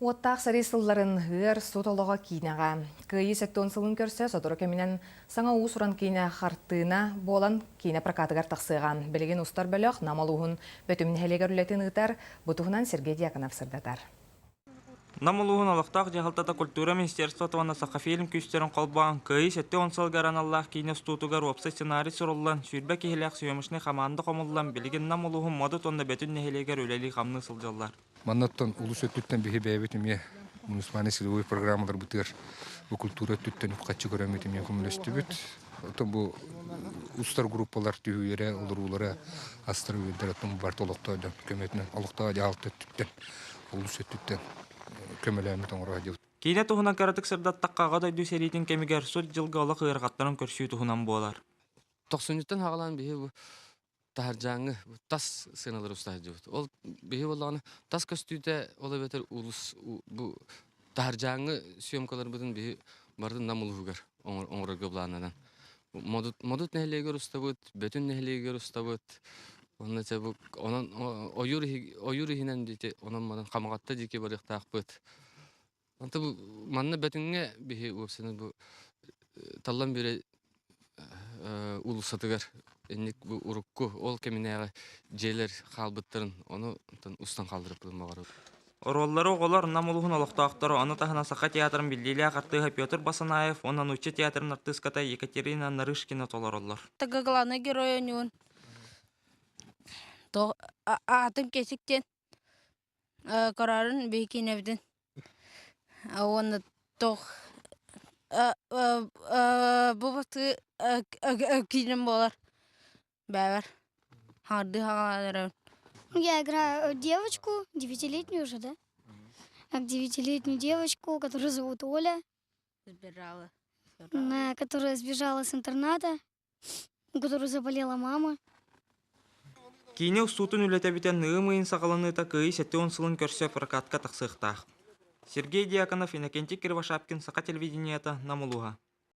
Оттақ сарисылларын ғыр сутолога кинеға. Күйі сәттон сылын көрсе, содыры кемінен саңа ұсыран кине қартына болан кине прокатығар тақсыған. Білеген ұстар бөліқ намалуғын бөтімін хелегер үлетін ұтар, бұтығынан Сергей Дьяконов сырдатар. Намалуғын алықтақ жағалтата культура министерство туанна сақа фильм күстерін қолбаған күйі сәтті онсал гаран Аллах кейіне стутугар опсы сценарий сұрылан, сүйірбә кейіләқ сүйемішіне қаманды қомылдан білеген намалуғын модут онда бөтін нәхелегер үлелі қамны сылжалар. Маннаттан улус өттүттен бихи бәйбет үме муниципальный силовой программалар бутыр бу культура өттүттен качы көрөмөт үме күмүлөстүбүт. Отон бу устар группалар түйүрө олурулары астыр өйдөрөтүн бартолоктойдо көмөтүнөн алыкта жалт өттүттен улус өттүттен көмөлөмөт оңро деп. Кейіне туғынан каратык сырдаттаққаға дойду серийтин кемигер суд жылғалы қыырғаттарын көрсүү туғынан болар. 90-тан хағалан бихи бу тахаржаңы тас сыналар устажы. Ол бихи болғаны тас көстүйде ола бетер улус бу тахаржаңы съемкалар бутын бихи бардын намылугар оңры гыбланадан. Модут нехлегер устабыт, бөтүн нехлегер устабыт. Онна чабу онан оюр хинен дите онан мадан камагатта дике барык такпыт. Анта бу манна бөтүнгө бихи опсене бу таллан бере улусатыгар энник бу урукку ол кеминеге жээлер калбыттарын ону устан калдырып булмагар. Ороллары оголор намулугун олоктоактары аны тахана сака театрын билдиле картыга Петр Басанаев, онан учча театрын артистката Екатерина Нарышкина толороллор. Тага главный герой он. То атым кесиктен карарын бекиневден. Он то бубаты кинем болар. Бәвер. Харды хагаларын. Я играю девочку, 9-летнюю уже, да? 9-летнюю девочку, которую зовут Оля. Которая сбежала с интерната, у которой заболела мама. Кейіне ұстутын үлетебітен нығымайын сағаланыта күйі сәтті онсылын көрсе прокатқа тақсықтақ. Сергей Дьяконов, Иннокентий Кривошапкин, Сақа телевидениета, Намулуға.